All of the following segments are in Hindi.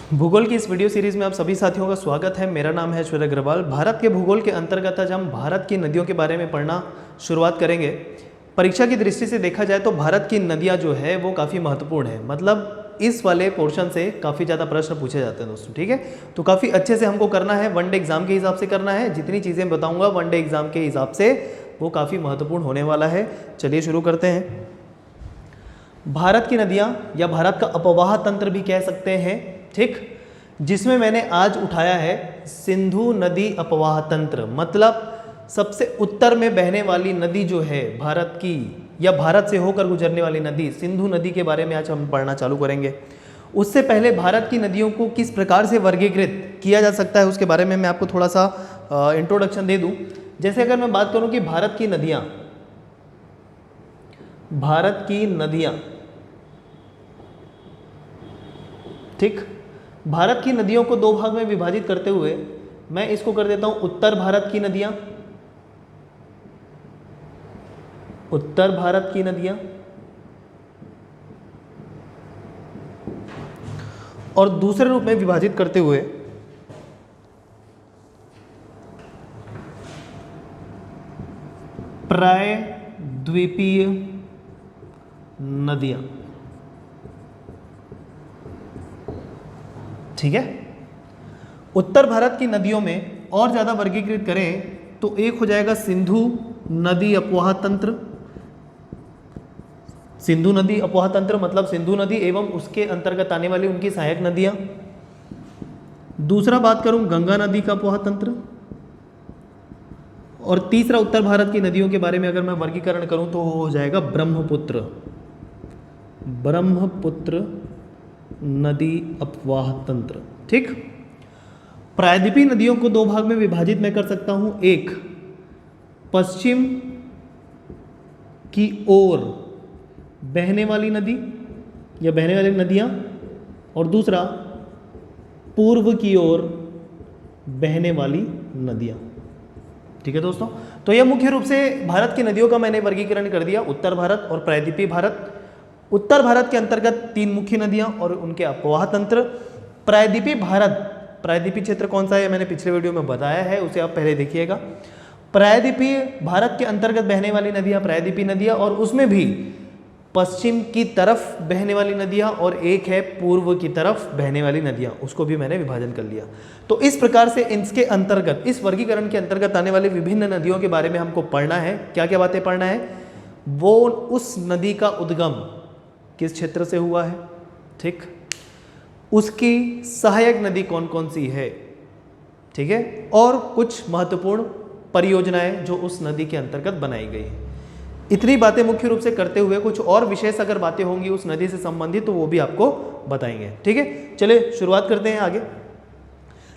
भूगोल की इस वीडियो सीरीज में आप सभी साथियों का स्वागत है। मेरा नाम है ऐश्वर्य अग्रवाल। भारत के भूगोल के अंतर्गत आज हम भारत की नदियों के बारे में पढ़ना शुरुआत करेंगे। परीक्षा की दृष्टि से देखा जाए तो भारत की नदियां जो है वो काफ़ी महत्वपूर्ण है, मतलब इस वाले पोर्शन से काफ़ी ज़्यादा प्रश्न पूछे जाते हैं दोस्तों। ठीक है, तो काफ़ी अच्छे से हमको करना है, वनडे एग्जाम के हिसाब से करना है। जितनी चीज़ें बताऊँगा वनडे एग्जाम के हिसाब से वो काफ़ी महत्वपूर्ण होने वाला है। चलिए शुरू करते हैं। भारत की नदियाँ या भारत का अपवाह तंत्र भी कह सकते हैं, ठीक, जिसमें मैंने आज उठाया है सिंधु नदी अपवाह तंत्र। मतलब सबसे उत्तर में बहने वाली नदी जो है भारत की या भारत से होकर गुजरने वाली नदी सिंधु नदी के बारे में आज हम पढ़ना चालू करेंगे। उससे पहले भारत की नदियों को किस प्रकार से वर्गीकृत किया जा सकता है उसके बारे में मैं आपको थोड़ा सा इंट्रोडक्शन दे दूं। जैसे अगर मैं बात करूं कि भारत की नदियां, ठीक, भारत की नदियों को दो भाग में विभाजित करते हुए मैं इसको कर देता हूं उत्तर भारत की नदियां, और दूसरे रूप में विभाजित करते हुए प्रायद्वीपीय नदियां। ठीक है, उत्तर भारत की नदियों में और ज़्यादा वर्गीकृत करें तो एक हो जाएगा सिंधु नदी अपवाह तंत्र। सिंधु नदी अपवाह तंत्र मतलब सिंधु नदी एवं उसके अंतर्गत आने वाली उनकी सहायक नदियां। दूसरा बात करूं गंगा नदी का अपवाह तंत्र। और तीसरा उत्तर भारत की नदियों के बारे में अगर मैं वर्गीकरण करूं तो हो जाएगा ब्रह्मपुत्र नदी अपवाह तंत्र। ठीक, प्रायद्वीपीय नदियों को दो भाग में विभाजित मैं कर सकता हूं, एक पश्चिम की ओर बहने वाली नदी या बहने वाली नदियां और दूसरा पूर्व की ओर बहने वाली नदियां। ठीक है दोस्तों, तो यह मुख्य रूप से भारत की नदियों का मैंने वर्गीकरण कर दिया, उत्तर भारत और प्रायद्वीपीय भारत। उत्तर भारत के अंतर्गत तीन मुख्य नदियां और उनके अपवाह तंत्र। प्रायद्वीपीय भारत, प्रायद्वीपीय क्षेत्र कौन सा है मैंने पिछले वीडियो में बताया है, उसे आप पहले देखिएगा। प्रायद्वीपीय भारत के अंतर्गत बहने वाली नदियां प्रायद्वीपीय नदियां, और उसमें भी पश्चिम की तरफ बहने वाली नदियां और एक है पूर्व की तरफ बहने वाली नदियां, उसको भी मैंने विभाजन कर लिया। तो इस प्रकार से इसके अंतर्गत, इस वर्गीकरण के अंतर्गत आने वाली विभिन्न नदियों के बारे में हमको पढ़ना है। क्या क्या बातें पढ़ना है, वो उस नदी का उद्गम किस क्षेत्र से हुआ है, ठीक, उसकी सहायक नदी कौन कौन सी है, ठीक है, और कुछ महत्वपूर्ण परियोजनाएं जो उस नदी के अंतर्गत बनाई गई है। इतनी बातें मुख्य रूप से करते हुए कुछ और विशेष अगर बातें होंगी उस नदी से संबंधित तो वो भी आपको बताएंगे। ठीक है, चलिए शुरुआत करते हैं आगे।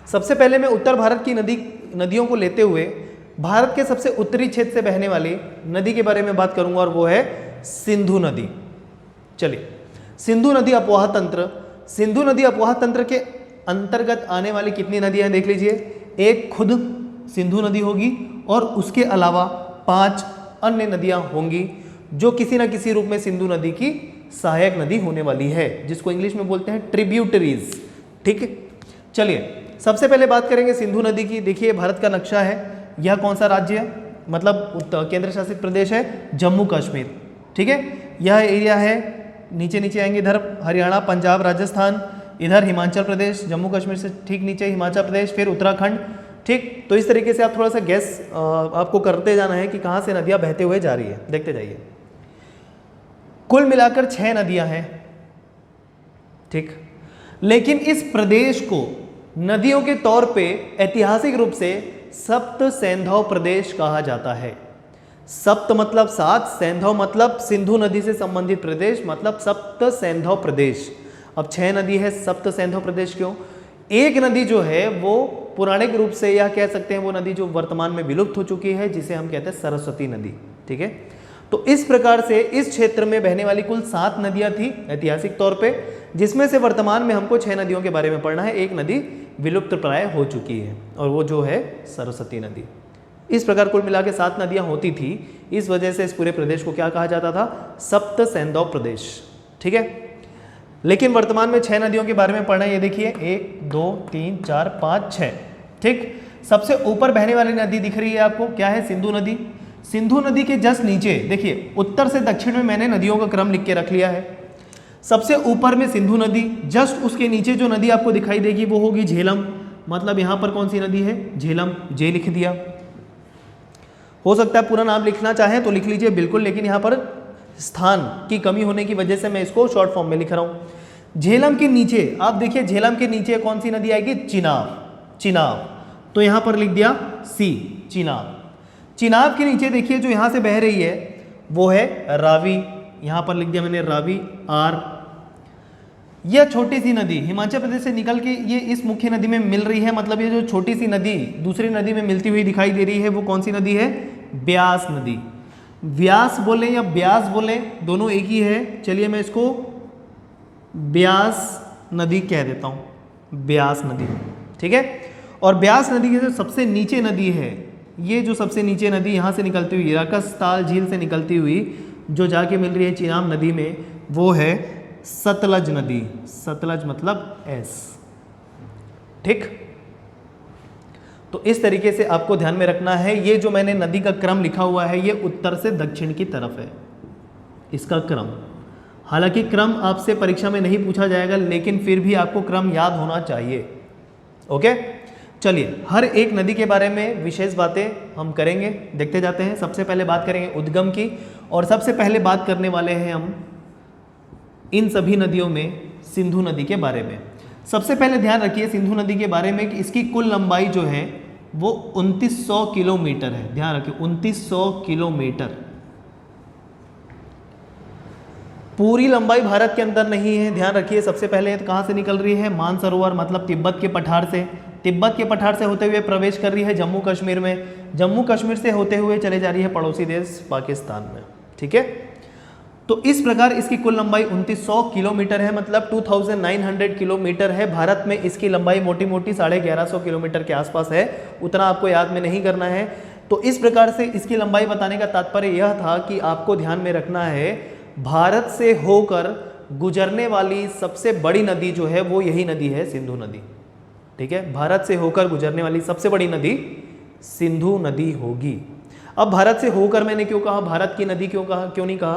सबसे पहले मैं उत्तर भारत की नदियों को लेते हुए भारत के सबसे उत्तरी क्षेत्र से बहने वाली नदी के बारे में बात करूंगा और वो है सिंधु नदी। चलिए, सिंधु नदी अपवाह तंत्र। सिंधु नदी अपवाह तंत्र के अंतर्गत आने वाली कितनी नदियां देख लीजिए। एक खुद सिंधु नदी होगी और उसके अलावा 5 अन्य नदियां होंगी जो किसी न किसी रूप में सिंधु नदी की सहायक नदी होने वाली है, जिसको इंग्लिश में बोलते हैं ट्रिब्यूटरीज। ठीक है, चलिए सबसे पहले बात करेंगे सिंधु नदी की। देखिए भारत का नक्शा है, यह कौन सा राज्य है, मतलब केंद्र शासित प्रदेश है जम्मू कश्मीर। ठीक है, यह एरिया है, नीचे नीचे आएंगे इधर हरियाणा, पंजाब, राजस्थान, इधर हिमाचल प्रदेश, जम्मू कश्मीर से ठीक नीचे हिमाचल प्रदेश, फिर उत्तराखंड। ठीक, तो इस तरीके से आप थोड़ा सा गैस आपको करते जाना है कि कहाँ से नदियाँ बहते हुए जा रही है, देखते जाइए। कुल मिलाकर 6 नदियाँ हैं, ठीक, लेकिन इस प्रदेश को नदियों के तौर पे ऐतिहासिक रूप से सप्त सैंधव प्रदेश कहा जाता है। सप्त मतलब 7, सैंधव मतलब सिंधु नदी से संबंधित प्रदेश, मतलब सप्त सैंधव प्रदेश। अब 6 नदी है, सप्त सैंधव प्रदेश क्यों? एक नदी जो है वो पौराणिक रूप से यह कह सकते हैं वो नदी जो वर्तमान में विलुप्त हो चुकी है, जिसे हम कहते हैं सरस्वती नदी। ठीक है, तो इस प्रकार से इस क्षेत्र में बहने वाली कुल 7 नदियां थी ऐतिहासिक तौर पे, जिसमें से वर्तमान में हमको 6 नदियों के बारे में पढ़ना है। एक नदी विलुप्त प्राय हो चुकी है और वो जो है सरस्वती नदी। इस प्रकार कुल मिला के 7 नदियां होती थी। इस वजह से इस पूरे प्रदेश को क्या कहा जाता था? सप्त सैंधव प्रदेश। ठीक है, लेकिन वर्तमान में 6 नदियों के बारे में पढ़ना है। ये देखिए 1 2 3 4 5 6, ठीक। सबसे ऊपर बहने वाली नदी दिख रही है आपको, क्या है? सिंधु नदी। सिंधु नदी के जस्ट नीचे देखिए उत्तर से दक्षिण में मैंने नदियों का क्रम लिख के रख लिया है। सबसे ऊपर में सिंधु नदी, जस्ट उसके नीचे जो नदी आपको दिखाई देगी वो होगी झेलम। मतलब यहाँ पर कौन सी नदी है? झेलम, जे लिख दिया। हो सकता है पूरा नाम लिखना चाहें तो लिख लीजिए बिल्कुल, लेकिन यहाँ पर स्थान की कमी होने की वजह से मैं इसको शॉर्ट फॉर्म में लिख रहा हूँ। झेलम के नीचे आप देखिए, झेलम के नीचे कौन सी नदी आएगी? चिनाब। चिनाब, तो यहाँ पर लिख दिया सी, चिनाब। चिनाब के नीचे देखिए जो यहाँ से बह रही है वो है रावी, यहाँ पर लिख दिया मैंने रावी, आर। यह छोटी सी नदी हिमाचल प्रदेश से निकल के ये इस मुख्य नदी में मिल रही है। मतलब ये जो छोटी सी नदी दूसरी नदी में मिलती हुई दिखाई दे रही है वो कौन सी नदी है? ब्यास नदी। व्यास बोले या ब्यास बोले दोनों एक ही है। चलिए मैं इसको ब्यास नदी कह देता हूँ, ब्यास नदी, ठीक है। और ब्यास नदी की जो सबसे नीचे नदी है, ये जो सबसे नीचे नदी यहाँ से निकलती हुई राकसताल झील से निकलती हुई जो जाके मिल रही है चिनाब नदी में, वो है सतलज नदी। सतलज मतलब एस, ठीक। तो इस तरीके से आपको ध्यान में रखना है। ये जो मैंने नदी का क्रम लिखा हुआ है ये उत्तर से दक्षिण की तरफ है, इसका क्रम। हालांकि क्रम आपसे परीक्षा में नहीं पूछा जाएगा, लेकिन फिर भी आपको क्रम याद होना चाहिए। ओके, चलिए हर एक नदी के बारे में विशेष बातें हम करेंगे, देखते जाते हैं। सबसे पहले बात करेंगे उद्गम की, और सबसे पहले बात करने वाले हैं हम इन सभी नदियों में सिंधु नदी के बारे में। सबसे पहले ध्यान रखिए सिंधु नदी के बारे में कि इसकी कुल लंबाई जो है वो 2900 किलोमीटर है। ध्यान रखिए 2900 किलोमीटर। पूरी लंबाई भारत के अंदर नहीं है, ध्यान रखिए। सबसे पहले कहाँ से निकल रही है? मानसरोवर, मतलब तिब्बत के पठार से। तिब्बत के पठार से होते हुए प्रवेश कर रही है जम्मू कश्मीर में, जम्मू कश्मीर से होते हुए चले जा रही है पड़ोसी देश पाकिस्तान में, ठीक है। तो इस प्रकार इसकी कुल लंबाई 2900 किलोमीटर है, मतलब 2900 किलोमीटर है। भारत में इसकी लंबाई मोटी मोटी 1150 किलोमीटर के आसपास है, उतना आपको याद में नहीं करना है। तो इस प्रकार से इसकी लंबाई बताने का तात्पर्य यह था कि आपको ध्यान में रखना है भारत से होकर गुजरने वाली सबसे बड़ी नदी जो है वो यही नदी है, सिंधु नदी, ठीक है। भारत से होकर गुजरने वाली सबसे बड़ी नदी सिंधु नदी होगी। अब भारत से होकर मैंने क्यों कहा, भारत की नदी क्यों कहा, क्यों नहीं कहा?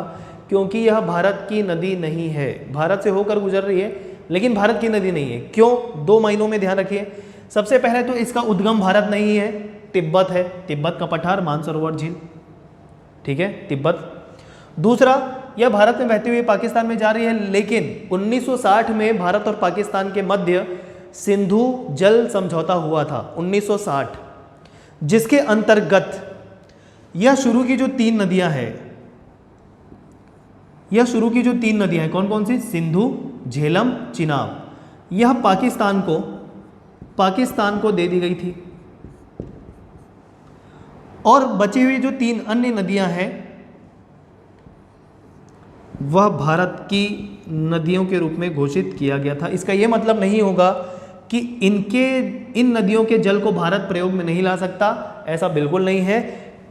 क्योंकि यह भारत की नदी नहीं है। भारत से होकर गुजर रही है लेकिन भारत की नदी नहीं है। क्यों? 2 मायनों में ध्यान रखिए। सबसे पहले तो इसका उद्गम भारत नहीं है, तिब्बत है, तिब्बत का पठार मानसरोवर झील, ठीक है, तिब्बत। दूसरा, यह भारत में बहती हुई पाकिस्तान में जा रही है, लेकिन 1960 में भारत और पाकिस्तान के मध्य सिंधु जल समझौता हुआ था 1960, जिसके अंतर्गत यह शुरू की जो 3 नदियां हैं, यह शुरू की जो 3 नदियां हैं, कौन कौन सी? सिंधु, झेलम, चिनाब, यह पाकिस्तान को दे दी गई थी। और बची हुई जो 3 अन्य नदियां हैं वह भारत की नदियों के रूप में घोषित किया गया था। इसका यह मतलब नहीं होगा कि इन नदियों के जल को भारत प्रयोग में नहीं ला सकता, ऐसा बिल्कुल नहीं है।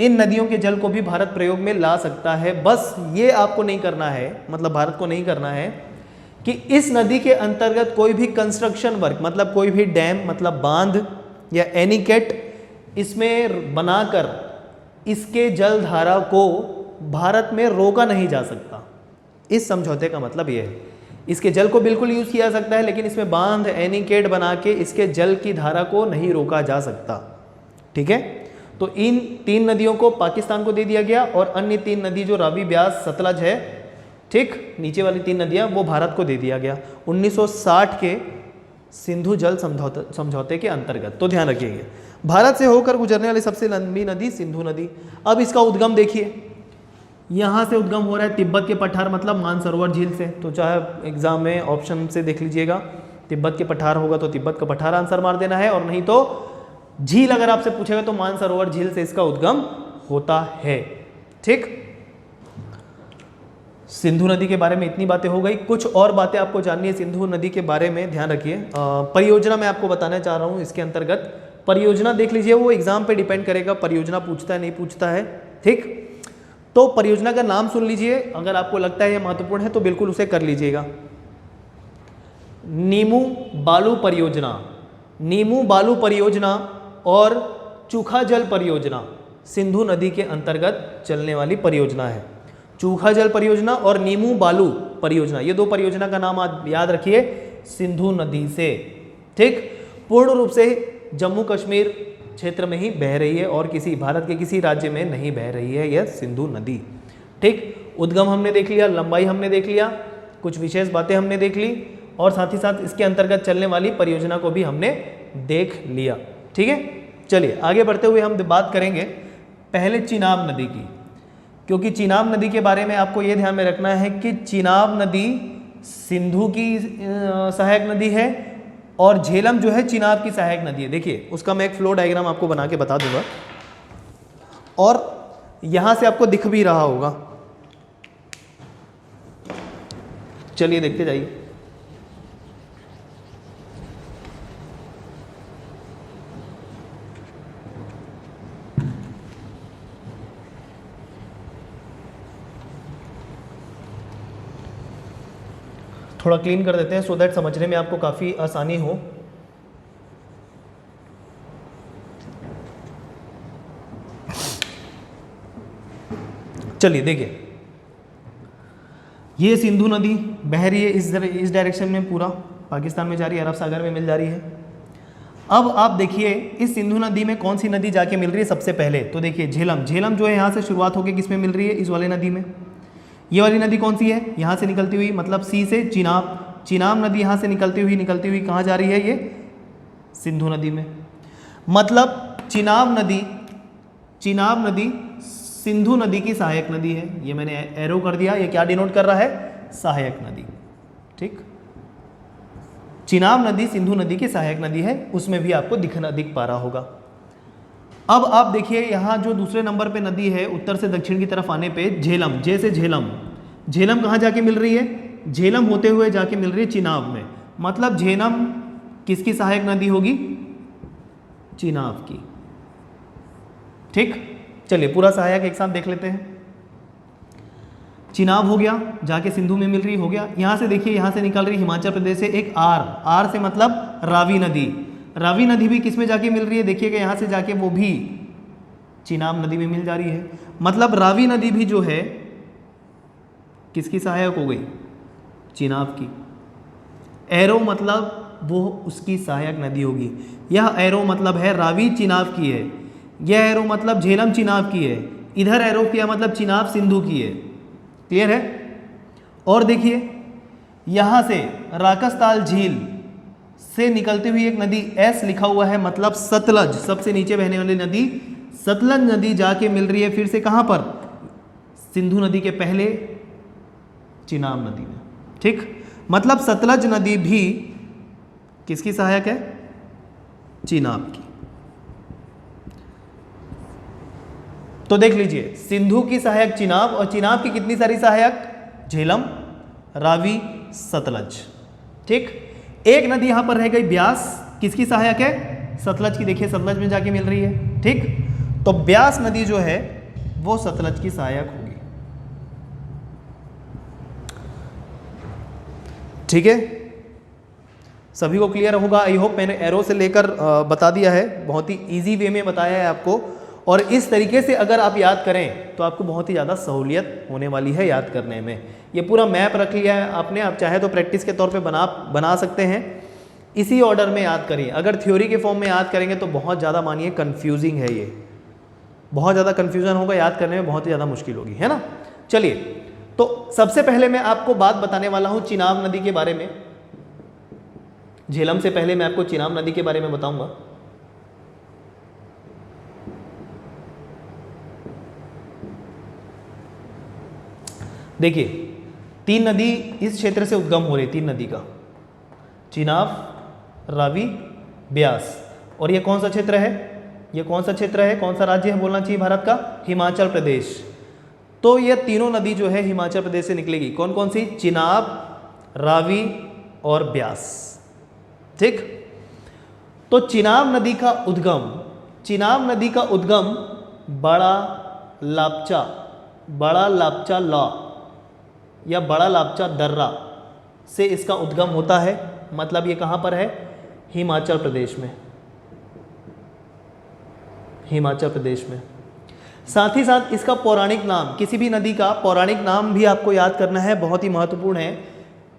इन नदियों के जल को भी भारत प्रयोग में ला सकता है। बस ये आपको नहीं करना है, मतलब भारत को नहीं करना है कि इस नदी के अंतर्गत कोई भी कंस्ट्रक्शन वर्क, मतलब कोई भी डैम, मतलब बांध या एनीकेट इसमें बनाकर इसके जल धारा को भारत में रोका नहीं जा सकता। इस समझौते का मतलब यह है, इसके जल को बिल्कुल यूज किया जा सकता है, लेकिन इसमें बांध एनीकेट बना के इसके जल की धारा को नहीं रोका जा सकता, ठीक है। तो इन 3 नदियों को पाकिस्तान को दे दिया गया और अन्य 3 नदी जो रावी, ब्यास, सतलज है, ठीक, नीचे वाली 3 नदियां वो भारत को दे दिया गया 1960 के सिंधु जल समझौते के अंतर्गत। तो ध्यान रखिएगा, भारत से होकर गुजरने वाली सबसे लंबी नदी सिंधु नदी। अब इसका उद्गम देखिए, यहाँ से उद्गम हो रहा है तिब्बत के पठार, मतलब मानसरोवर झील से। तो चाहे एग्जाम में ऑप्शन से देख लीजिएगा, तिब्बत के पठार होगा तो तिब्बत का पठार आंसर मार देना है, और नहीं तो झील अगर आपसे पूछेगा तो मानसरोवर झील से इसका उद्गम होता है, ठीक। सिंधु नदी के बारे में इतनी बातें हो गई। कुछ और बातें आपको जाननी है सिंधु नदी के बारे में, ध्यान रखिए। परियोजना मैं आपको बताना चाह रहा हूँ इसके अंतर्गत। परियोजना देख लीजिए, वो एग्जाम पे डिपेंड करेगा परियोजना पूछता है नहीं पूछता है, ठीक। तो परियोजना का नाम सुन लीजिए, अगर आपको लगता है यह महत्वपूर्ण है तो बिल्कुल उसे कर लीजिएगा। नीमू बालू परियोजना, नीमू बालू परियोजना और चूखा जल परियोजना सिंधु नदी के अंतर्गत चलने वाली परियोजना है। चूखा जल परियोजना और नीमू बालू परियोजना, ये दो परियोजना का नाम आप याद रखिए, सिंधु नदी से, ठीक, पूर्ण रूप से जम्मू कश्मीर क्षेत्र में ही बह रही है और किसी भारत के किसी राज्य में नहीं बह रही है यह सिंधु नदी, ठीक। उद्गम हमने देख लिया, लंबाई हमने देख लिया, कुछ विशेष बातें हमने देख ली और साथ ही साथ इसके अंतर्गत चलने वाली परियोजना को भी हमने देख लिया, ठीक है। चलिए आगे बढ़ते हुए हम बात करेंगे पहले चिनाब नदी की, क्योंकि चिनाब नदी के बारे में आपको ये ध्यान में रखना है कि चिनाब नदी सिंधु की सहायक नदी है और झेलम जो है चिनाब की सहायक नदी है। देखिए उसका मैं एक फ्लो डायग्राम आपको बना के बता दूंगा और यहां से आपको दिख भी रहा होगा। चलिए देखते जाइए। थोड़ा क्लीन कर देते हैं सो दैट समझने में आपको काफ़ी आसानी हो। चलिए देखिए, ये सिंधु नदी बह रही है इस डायरेक्शन में, पूरा पाकिस्तान में जा रही है, अरब सागर में मिल जा रही है। अब आप देखिए इस सिंधु नदी में कौन सी नदी जाके मिल रही है सबसे पहले, तो देखिए झेलम, झेलम जो है यहाँ से शुरुआत होकर किस में मिल रही है, इस वाले नदी में। ये वाली नदी कौन सी है, यहाँ से निकलती हुई, मतलब सी से चिनाब, चिनाब नदी यहाँ से निकलती हुई कहाँ जा रही है, ये सिंधु नदी में। मतलब चिनाब नदी सिंधु नदी की सहायक नदी है। ये मैंने एरो कर दिया, ये क्या डिनोट कर रहा है, सहायक नदी, ठीक। चिनाब नदी सिंधु नदी की सहायक नदी है, उसमें भी आपको दिख पा रहा होगा। अब आप देखिए यहाँ जो दूसरे नंबर पे नदी है उत्तर से दक्षिण की तरफ आने पे झेलम, जैसे झेलम कहाँ जाके मिल रही है, झेलम होते हुए जाके मिल रही है चिनाब में। मतलब झेलम किसकी सहायक नदी होगी, चिनाब की, ठीक। चलिए पूरा सहायक एक साथ देख लेते हैं। चिनाब हो गया, जाके सिंधु में मिल रही, हो गया। यहाँ से देखिए, यहाँ से निकल रही हिमाचल प्रदेश से एक आर से मतलब रावी नदी, रावी नदी भी किस में जाके मिल रही है, देखिएगा यहाँ से जाके वो भी चिनाब नदी में मिल जा रही है। मतलब रावी नदी भी जो है किसकी सहायक हो गई, चिनाब की। एरो मतलब वो उसकी सहायक नदी होगी। यह एरो मतलब है रावी चिनाब की है, यह एरो मतलब झेलम चिनाब की है, इधर एरो किया मतलब चिनाब सिंधु की है। क्लियर है। और देखिए यहाँ से राकसताल झील से निकलती हुई एक नदी एस लिखा हुआ है, मतलब सतलज, सबसे नीचे बहने वाली नदी सतलज नदी जाके मिल रही है फिर से कहाँ पर, सिंधु नदी के पहले चिनाब नदी में, ठीक। मतलब सतलज नदी भी किसकी सहायक है, चिनाब की। तो देख लीजिए सिंधु की सहायक चिनाब और चिनाब की कितनी सारी सहायक, झेलम, रावी, सतलज, ठीक। एक नदी यहां पर रह गई ब्यास, किसकी सहायक है, सतलज की। देखिए सतलज में जाके मिल रही है, ठीक। तो ब्यास नदी जो है वो सतलज की सहायक होगी, ठीक है। सभी को क्लियर होगा आई होप। मैंने एरो से लेकर बता दिया है, बहुत ही इजी वे में बताया है आपको। और इस तरीके से अगर आप याद करें तो आपको बहुत ही ज़्यादा सहूलियत होने वाली है याद करने में। ये पूरा मैप रख लिया है आपने, आप चाहे तो प्रैक्टिस के तौर पे बना सकते हैं। इसी ऑर्डर में याद करिए। अगर थ्योरी के फॉर्म में याद करेंगे तो बहुत ज़्यादा मानिए कंफ्यूजिंग है, ये बहुत ज़्यादा कंफ्यूजन होगा, याद करने में बहुत ही ज़्यादा मुश्किल होगी, है ना। चलिए तो सबसे पहले मैं आपको बात बताने वाला हूँ चिनाब नदी के बारे में। झेलम से पहले मैं आपको चिनाब नदी के बारे में बताऊंगा। देखिए तीन नदी इस क्षेत्र से उद्गम हो रही, तीन नदी का, चिनाब, रावी, ब्यास। और ये कौन सा क्षेत्र है, ये कौन सा क्षेत्र है, कौन सा राज्य है बोलना चाहिए भारत का, हिमाचल प्रदेश। तो ये तीनों नदी जो है हिमाचल प्रदेश से निकलेगी। कौन कौन सी, चिनाब, रावी और ब्यास, ठीक। तो चिनाब नदी का उद्गम, चिनाब नदी का उद्गम बड़ा लापचा लॉ या बड़ा लापचा दर्रा से इसका उद्गम होता है। मतलब ये कहाँ पर है? हिमाचल प्रदेश में, हिमाचल प्रदेश में। साथ ही साथ इसका पौराणिक नाम, किसी भी नदी का पौराणिक नाम भी आपको याद करना है, बहुत ही महत्वपूर्ण है।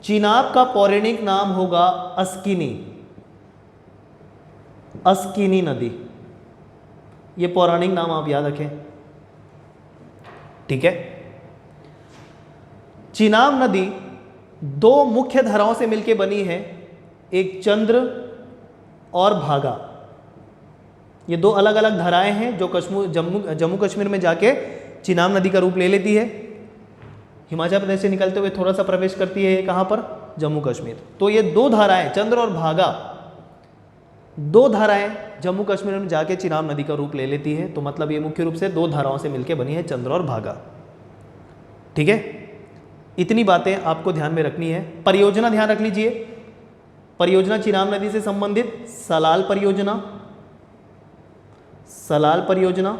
चिनाब का पौराणिक नाम होगा अस्किनी, अस्किनी नदी। ये पौराणिक नाम आप याद रखें, ठीक है। चिनाब नदी दो मुख्य धाराओं से मिलकर बनी है, एक चंद्र और भागा। ये दो अलग अलग धाराएं हैं जो जम्मू कश्मीर में जाके चिनाब नदी का रूप ले लेती है। हिमाचल प्रदेश से निकलते हुए थोड़ा सा प्रवेश करती है कहाँ पर? जम्मू कश्मीर। तो ये दो धाराएं, चंद्र और भागा, दो धाराएं जम्मू कश्मीर में जाके चिनाब नदी का रूप ले लेती है। तो मतलब ये मुख्य रूप से दो धाराओं से मिलकर बनी है, चंद्र और भागा, ठीक है। इतनी बातें आपको ध्यान में रखनी है। परियोजना ध्यान रख लीजिए, परियोजना चिनाब नदी से संबंधित सलाल परियोजना, सलाल परियोजना,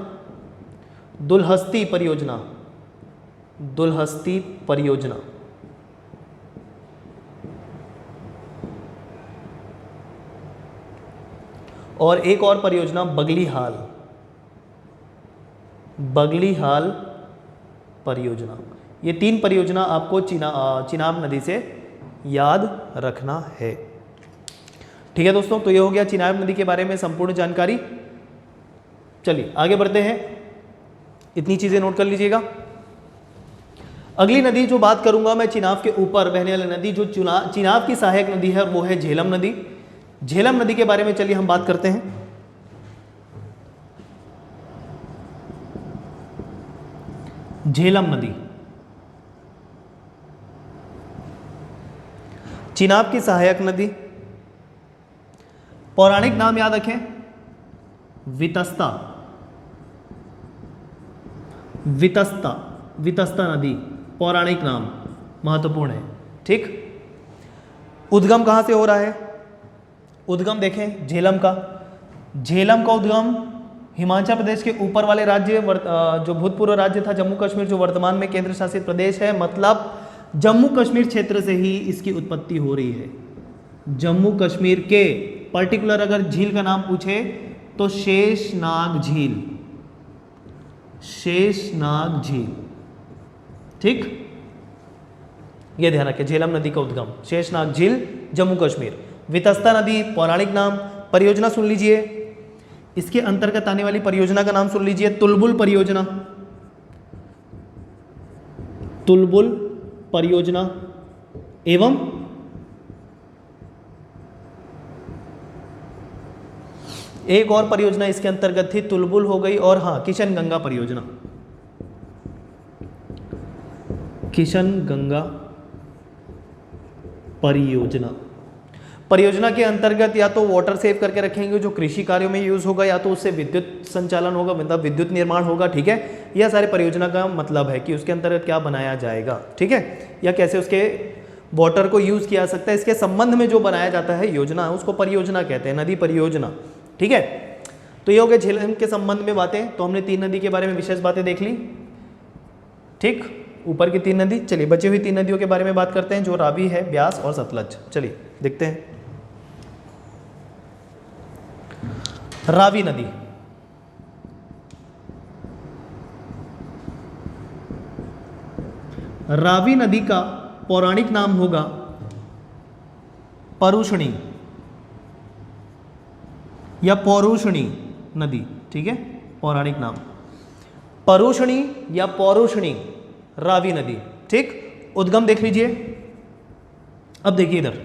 दुलहस्ती परियोजना, दुलहस्ती परियोजना, और एक और परियोजना बगलीहाल, बगलीहाल परियोजना। ये तीन परियोजना आपको चिनाब नदी से याद रखना है, ठीक है दोस्तों। तो ये हो गया चिनाब नदी के बारे में संपूर्ण जानकारी। चलिए आगे बढ़ते हैं, इतनी चीजें नोट कर लीजिएगा। अगली नदी जो बात करूंगा मैं, चिनाब के ऊपर बहने वाली नदी, जो चिनाब की सहायक नदी है, वो है झेलम नदी। झेलम नदी के बारे में चलिए हम बात करते हैं। झेलम नदी चिनाब की सहायक नदी, पौराणिक नाम याद रखें, वितस्ता, वितस्ता, वितस्ता नदी पौराणिक नाम, महत्वपूर्ण है, ठीक। उद्गम कहां से हो रहा है? उद्गम देखें झेलम का, झेलम का उद्गम हिमाचल प्रदेश के ऊपर वाले राज्य, जो भूतपूर्व राज्य था जम्मू कश्मीर, जो वर्तमान में केंद्र शासित प्रदेश है, मतलब जम्मू कश्मीर क्षेत्र से ही इसकी उत्पत्ति हो रही है। जम्मू कश्मीर के पर्टिकुलर अगर झील का नाम पूछे तो शेषनाग झील, शेषनाग झील, ठीक। ये ध्यान रखें, झेलम नदी का उद्गम शेषनाग झील, जम्मू कश्मीर। वितस्ता नदी पौराणिक नाम। परियोजना सुन लीजिए, इसके अंतर्गत आने वाली परियोजना का नाम सुन लीजिए, तुलबुल परियोजना, तुलबुल परियोजना, एवं एक और परियोजना इसके अंतर्गत थी, तुलबुल हो गई, और हाँ किशन गंगा परियोजना, किशन गंगा परियोजना। परियोजना के अंतर्गत या तो वाटर सेव करके रखेंगे जो कृषि कार्यों में यूज होगा, या तो उससे विद्युत संचालन होगा, मतलब विद्युत निर्माण होगा, ठीक है। यह सारे परियोजना का मतलब है कि उसके अंतर्गत क्या बनाया जाएगा, ठीक है, या कैसे उसके वाटर को यूज किया जा सकता है, इसके संबंध में जो बनाया जाता है योजना, उसको परियोजना कहते हैं, नदी परियोजना, ठीक है। तो ये हो गया झेलम के संबंध में बातें। तो हमने तीन नदी के बारे में विशेष बातें देख ली, ठीक, ऊपर की तीन नदी। चलिए बची हुई तीन नदियों के बारे में बात करते हैं, जो रावी है, ब्यास और सतलज। चलिए देखते हैं। रावी नदी, रावी नदी का पौराणिक नाम होगा परुषणी या पौरुषणी नदी, ठीक है, पौराणिक नाम परुषणी या पौरुषणी रावी नदी, ठीक। उद्गम देख लीजिए। अब देखिए इधर,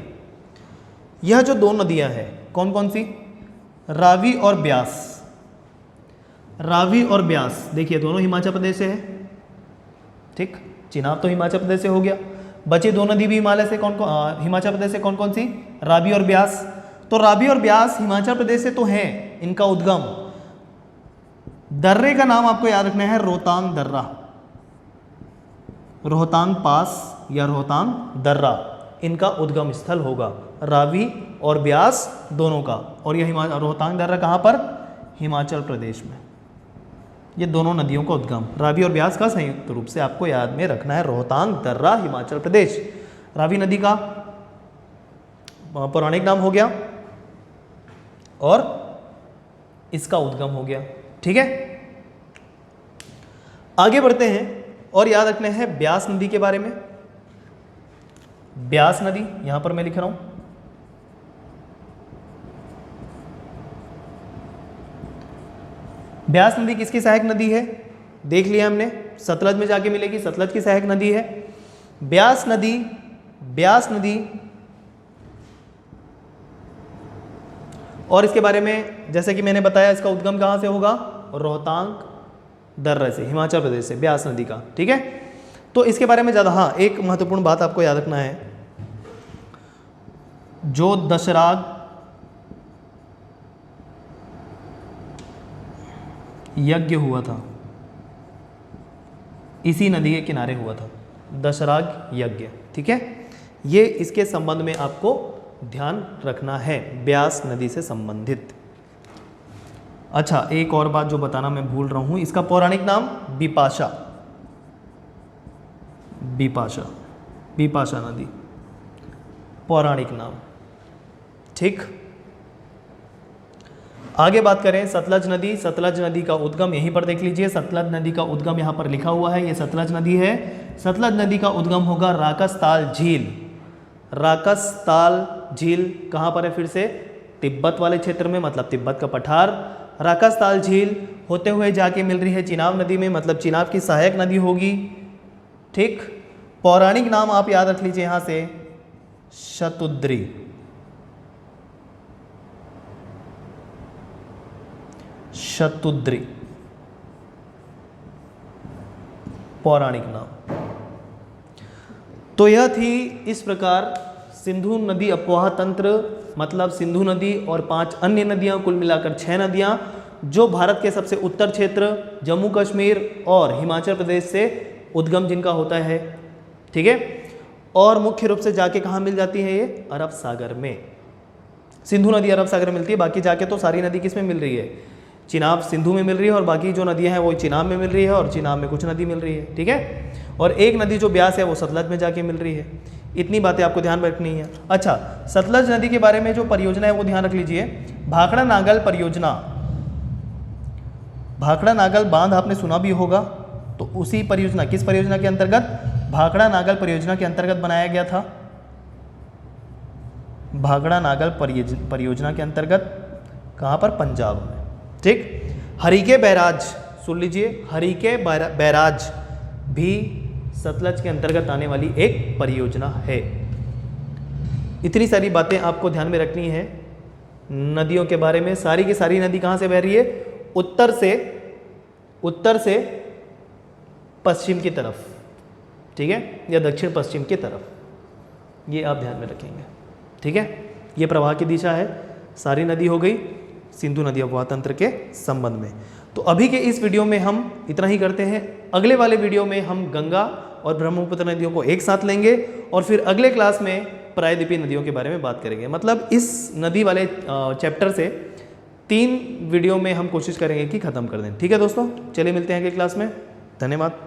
यह जो दो नदियां हैं कौन कौन सी? रावी और ब्यास, रावी और ब्यास, देखिए दोनों हिमाचल प्रदेश से है, ठीक। चिनाब तो हिमाचल प्रदेश से हो गया, बचे दो नदी भी हिमालय से, कौन कौन, हिमाचल प्रदेश से कौन कौन सी? रावी और ब्यास। तो रावी और ब्यास हिमाचल प्रदेश से तो हैं, इनका उद्गम, दर्रे का नाम आपको याद रखना है, रोहतांग दर्रा, रोहतांग पास या रोहतांग दर्रा, इनका उद्गम स्थल होगा, रावी और ब्यास दोनों का। और यह रोहतांग दर्रा कहाँ पर? हिमाचल प्रदेश में। ये दोनों नदियों का उद्गम, रावी और ब्यास का संयुक्त रूप से आपको याद में रखना है, रोहतांग दर्रा, हिमाचल प्रदेश। रावी नदी का पौराणिक नाम हो गया और इसका उद्गम हो गया। ठीक है, आगे बढ़ते हैं और याद रखना है ब्यास नदी के बारे में। ब्यास नदी यहां पर मैं लिख रहा हूं, ब्यास नदी किसकी सहायक नदी है? देख लिया हमने, सतलज में जाके मिलेगी, सतलज की सहायक नदी है। ब्यास नदी और इसके बारे में जैसे कि मैंने बताया, इसका उद्गम कहां से होगा? रोहतांग दर्रे से, हिमाचल प्रदेश से, ब्यास नदी का। ठीक है, तो इसके बारे में ज़्यादा, हाँ एक महत्वपूर्ण बात आपको याद रखना है, जो दशराग यज्ञ हुआ था इसी नदी के किनारे हुआ था, दशराग यज्ञ। ठीक है, ये इसके संबंध में आपको ध्यान रखना है, ब्यास नदी से संबंधित। अच्छा, एक और बात जो बताना मैं भूल रहा हूं, इसका पौराणिक नाम बिपाशा, बिपाशा नदी पौराणिक नाम। ठीक, आगे बात करें सतलज नदी। सतलज नदी का उद्गम यहीं पर देख लीजिए, सतलज नदी का उद्गम यहां पर लिखा हुआ है, ये सतलज नदी है। सतलज नदी का उद्गम होगा राकसताल झील। राकसताल झील कहां पर है? फिर से तिब्बत वाले क्षेत्र में, मतलब तिब्बत का पठार। राकसताल झील होते हुए जाके मिल रही है चिनाब नदी में, मतलब चिनाब की सहायक नदी होगी। ठीक, पौराणिक नाम आप याद रख लीजिए यहां से, शतुद्री। शतुद्री पौराणिक नाम। तो यह थी इस प्रकार सिंधु नदी अपवाह तंत्र, मतलब सिंधु नदी और 5 अन्य नदियां, कुल मिलाकर 6 नदियां, जो भारत के सबसे उत्तर क्षेत्र जम्मू कश्मीर और हिमाचल प्रदेश से उद्गम जिनका होता है। ठीक है, और मुख्य रूप से जाके कहाँ मिल जाती है? ये अरब सागर में। सिंधु नदी अरब सागर में मिलती है, बाकी जाके तो सारी नदी किस में मिल रही है? चिनाब सिंधु में मिल रही है, और बाकी जो नदियां हैं वो चिनाब में मिल रही है, और चिनाब में कुछ नदी मिल रही है। ठीक है, और एक नदी जो ब्यास है वो सतलज में जाके मिल रही है। इतनी बातें आपको ध्यान में रखनी है। अच्छा, सतलज नदी के बारे में जो परियोजना है वो ध्यान रख लीजिए, भाखड़ा नागल परियोजना। भाखड़ा नागल बांध आपने सुना भी होगा, तो उसी परियोजना, किस परियोजना के अंतर्गत? भाखड़ा नागल परियोजना के अंतर्गत बनाया गया था। भाखड़ा नागल परियोजना के अंतर्गत, कहां पर? पंजाब में। ठीक, हरिके बैराज सुन लीजिए, हरिके बैराज भी सतलज के अंतर्गत आने वाली एक परियोजना है। इतनी सारी बातें आपको ध्यान में रखनी है नदियों के बारे में। सारी की सारी नदी कहां से बह रही है? उत्तर से पश्चिम की तरफ। ठीक है, या दक्षिण पश्चिम की तरफ, ये आप ध्यान में रखेंगे। ठीक है, ये प्रवाह की दिशा है। सारी नदी हो गई सिंधु नदी अपवाह तंत्र के संबंध में। तो अभी के इस वीडियो में हम इतना ही करते हैं। अगले वाले वीडियो में हम गंगा और ब्रह्मपुत्र नदियों को एक साथ लेंगे, और फिर अगले क्लास में प्रायद्वीपीय नदियों के बारे में बात करेंगे। मतलब इस नदी वाले चैप्टर से 3 वीडियो में हम कोशिश करेंगे कि ख़त्म कर दें। ठीक है दोस्तों, चलिए मिलते हैं अगले क्लास में। धन्यवाद।